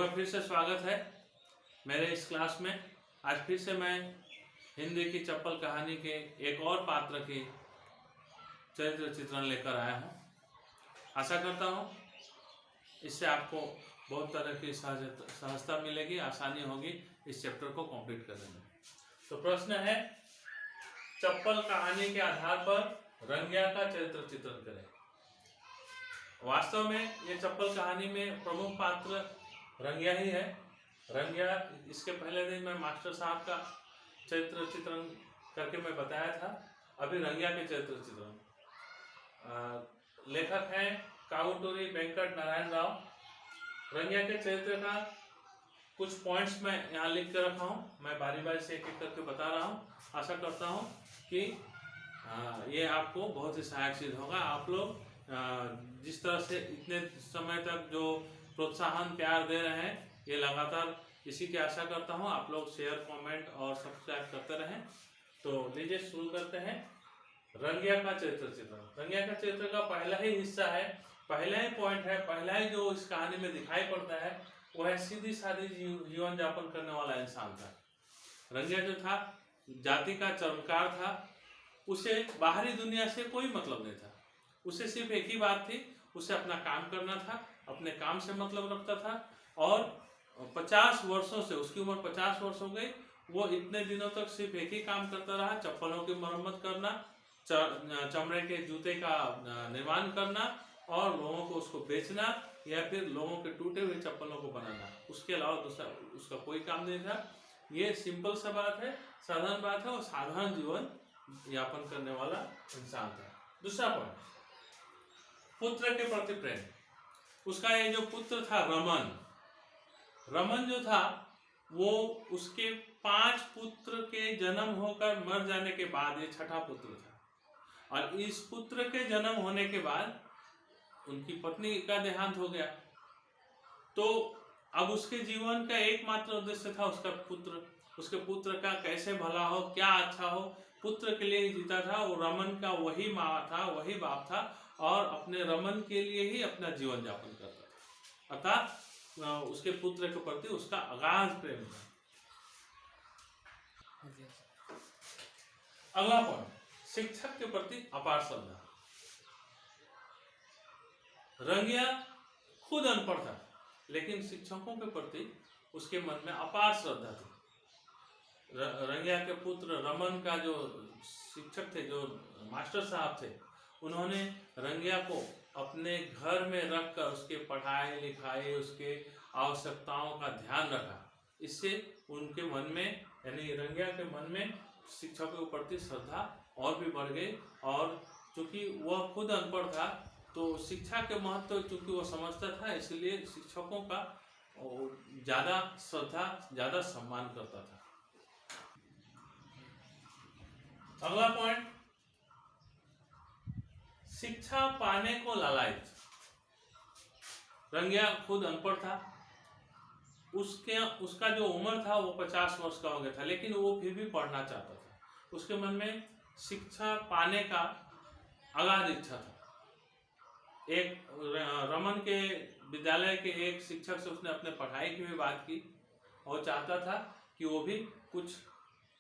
बार फिर से स्वागत है मेरे इस क्लास में। आज फिर से मैं हिंदी की चप्पल कहानी के एक और पात्र की चरित्र चित्रण लेकर आया हूँ। आशा करता हूँ इससे आपको बहुत तरह की सहजता मिलेगी, आसानी होगी इस चैप्टर को कंप्लीट करने में। तो प्रश्न है, चप्पल कहानी के आधार पर रंगिया का चरित्र चित्रण करें। वास्तव में ये चप्पल कहानी में प्रमुख पात्र रंगिया ही है। रंगिया, इसके पहले दिन मैं मास्टर साहब का चरित्र चित्रण करके मैं बताया था। अभी रंगिया के चरित्र चित्रण लेखक हैं कावुटूरी वेंकट नारायण राव। रंगिया के चरित्र का कुछ पॉइंट्स मैं यहाँ लिख कर रखा हूँ, मैं बारी बारी से एक एक करके बता रहा हूँ। आशा करता हूँ कि ये आपको बहुत ही सहायक सिद्ध होगा। आप लोग जिस तरह से इतने समय तक जो प्रोत्साहन प्यार दे रहे हैं, ये लगातार इसी की आशा करता हूँ। आप लोग शेयर, कमेंट और सब्सक्राइब करते रहें। तो लीजिए शुरू करते हैं रंगिया का चरित्र चित्रण। रंगिया का चरित्र का पहला ही हिस्सा है, पहला ही पॉइंट है, पहला ही जो इस कहानी में दिखाई पड़ता है वो है सीधी सादी जीवन यापन करने वाला इंसान था। रंगिया जो था जाति का चर्मकार था। उसे बाहरी दुनिया से कोई मतलब नहीं था। उसे सिर्फ एक ही बात थी, उसे अपना काम करना था, अपने काम से मतलब रखता था। और 50 वर्षों से, उसकी उम्र 50 वर्ष हो गई, वो इतने दिनों तक सिर्फ एक ही काम करता रहा, चप्पलों की मरम्मत करना, चमड़े के जूते का निर्माण करना और लोगों को उसको बेचना या फिर लोगों के टूटे हुए चप्पलों को बनाना। उसके अलावा दूसरा उसका कोई काम नहीं था। ये सिंपल सा बात है, साधारण बात है, और साधारण जीवन यापन करने वाला इंसान था। दूसरा पॉइंट, पुत्र के प्रति प्रेम। उसका ये जो पुत्र था रमन जो था, वो उसके 5 पुत्र के जन्म होकर मर जाने के बाद ये छठा पुत्र था। और इस पुत्र के जन्म होने के बाद उनकी पत्नी का देहांत हो गया। तो अब उसके जीवन का एकमात्र उद्देश्य था उसके पुत्र का कैसे भला हो, क्या अच्छा हो, पुत्र के लिए ही जीता था। और रमन का वही माँ था, वही बाप था, और अपने रमन के लिए ही अपना जीवन यापन करता था। अर्थात उसके पुत्र के प्रति उसका अगाध प्रेम था। अगला पॉइंट, शिक्षक के प्रति अपार श्रद्धा। रंगिया खुद अनपढ़ था, लेकिन शिक्षकों के प्रति उसके मन में अपार श्रद्धा थी। रंगिया के पुत्र रमन का जो शिक्षक थे, जो मास्टर साहब थे, उन्होंने रंगिया को अपने घर में रखकर उसके पढ़ाई लिखाई, उसके आवश्यकताओं का ध्यान रखा। इससे उनके मन में, यानी रंगिया के मन में शिक्षकों के प्रति श्रद्धा और भी बढ़ गई। और चूंकि वह खुद अनपढ़ था, तो शिक्षा के महत्व चूंकि वो समझता था, इसलिए शिक्षकों का ज़्यादा श्रद्धा, ज़्यादा सम्मान करता था। अगला पॉइंट, शिक्षा पाने को लालायित। रंगिया खुद अनपढ़ था, उसका जो उम्र था वो 50 वर्ष का हो गया था, लेकिन वो फिर भी पढ़ना चाहता था। उसके मन में शिक्षा पाने का अगाध इच्छा था। एक रमन के विद्यालय के एक शिक्षक से उसने अपने पढ़ाई की भी बात की और चाहता था कि वो भी कुछ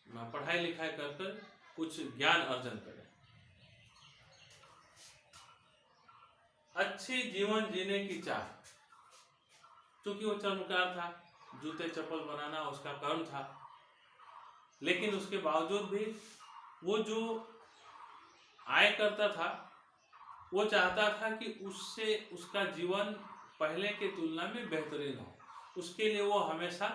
पढ़ाई लिखाई कर कुछ ज्ञान अर्जन करे। अच्छी जीवन जीने की चाह। क्योंकि वो चर्मकार था, जूते चप्पल बनाना उसका कर्म था, लेकिन उसके बावजूद भी वो जो आय करता था, वो चाहता था कि उससे उसका जीवन पहले के तुलना में बेहतरीन हो। उसके लिए वो हमेशा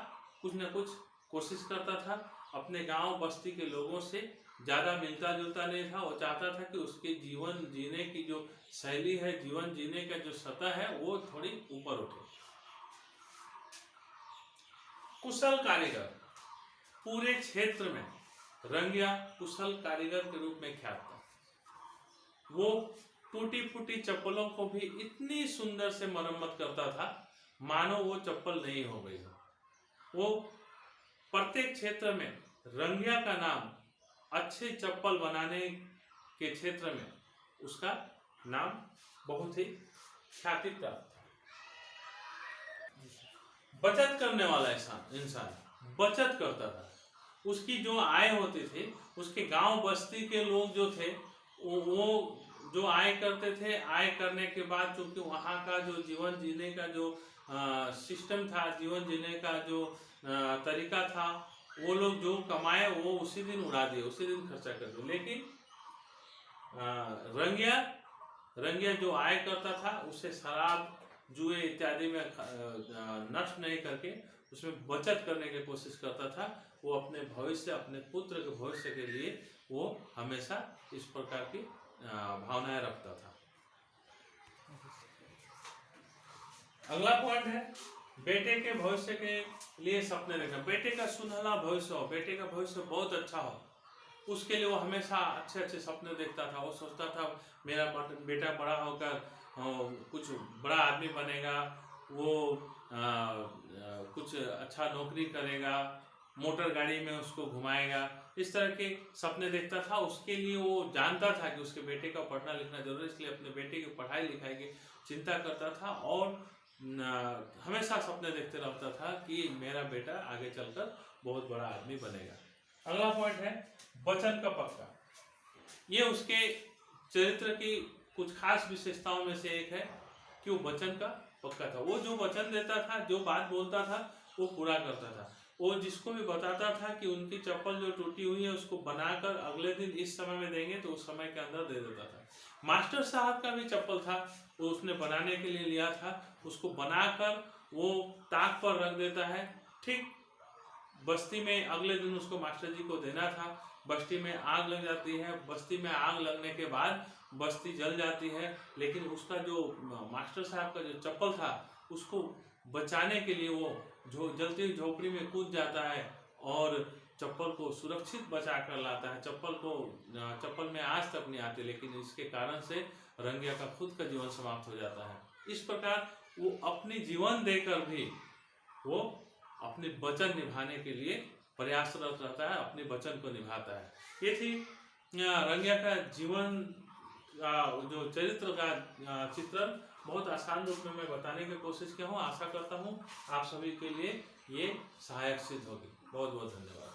कुछ न कुछ कोशिश करता था। अपने गांव बस्ती के लोगों से ज़्यादा मिलता जुलता नहीं था। वो चाहता था कि उसके जीवन जीने की जो शैली है, जीवन जीने का जो सतह है, वो थोड़ी ऊपर उठे। कुशल कारीगर। पूरे क्षेत्र में रंगिया कुशल कारीगर के रूप में ख्यात था। वो टूटी फूटी चप्पलों को भी इतनी सुंदर से मरम्मत करता था मानो वो चप्पल नहीं हो गई हो। वो प्रत्येक क्षेत्र में रंगिया का नाम, अच्छे चप्पल बनाने के क्षेत्र में उसका नाम बहुत ही ख्याति प्राप्त था। बचत करने वाला इंसान बचत करता था। उसकी जो आय होती थी, उसके गांव बस्ती के लोग जो थे वो जो आय करते थे, आय करने के बाद चूंकि वहाँ का जो जीवन जीने का जो सिस्टम था, जीवन जीने का जो तरीका था, वो लोग जो कमाए वो उसी दिन उड़ा दिए, उसी दिन खर्चा कर दिए। लेकिन रंगिया जो आय करता था उसे शराब, जुए इत्यादि में नष्ट नहीं करके उसमें बचत करने की कोशिश करता था। वो अपने भविष्य, अपने पुत्र के भविष्य के लिए वो हमेशा इस प्रकार की भावनाएं रखता था। अगला पॉइंट है बेटे के भविष्य के लिए सपने देखना। बेटे का सुनहरा भविष्य हो, बेटे का भविष्य बहुत अच्छा हो, उसके लिए वो हमेशा अच्छे अच्छे सपने देखता था। वो सोचता था मेरा बेटा बड़ा होकर कुछ बड़ा आदमी बनेगा, वो कुछ अच्छा नौकरी करेगा, मोटर गाड़ी में उसको घुमाएगा, इस तरह के सपने देखता था। उसके लिए वो जानता था कि उसके बेटे का पढ़ना लिखना जरूरी है, इसलिए अपने बेटे की पढ़ाई लिखाई की चिंता करता था और हमेशा सपने देखते रहता था कि मेरा बेटा आगे चलकर बहुत बड़ा आदमी बनेगा। अगला पॉइंट है वचन का पक्का। ये उसके चरित्र की कुछ खास विशेषताओं में से एक है कि वो वचन का पक्का था। वो जो वचन देता था, जो बात बोलता था, वो पूरा करता था। वो जिसको भी बताता था कि उनकी चप्पल जो टूटी हुई है उसको बनाकर अगले दिन इस समय में देंगे, तो उस समय के अंदर दे देता था। मास्टर साहब का भी चप्पल था, वो उसने बनाने के लिए लिया था, उसको बनाकर वो ताक पर रख देता है। ठीक बस्ती में अगले दिन उसको मास्टर जी को देना था, बस्ती में आग लग जाती है। बस्ती में आग लगने के बाद बस्ती जल जाती है, लेकिन उसका जो मास्टर साहब का जो चप्पल था उसको बचाने के लिए वो जलती हुई झोपड़ी में कूद जाता है और चप्पल को सुरक्षित बचा कर लाता है। चप्पल में आज तक नहीं आती, लेकिन इसके कारण से रंगिया का खुद का जीवन समाप्त हो जाता है। इस प्रकार वो अपनी जीवन देकर भी वो अपने वचन निभाने के लिए प्रयासरत रहता है, अपने वचन को निभाता है। ये थी रंगिया का जीवन जो चरित्र का चित्रण बहुत आसान रूप में मैं बताने की कोशिश किया हूँ। आशा करता हूँ आप सभी के लिए ये सहायक सिद्ध होगी। बहुत बहुत धन्यवाद।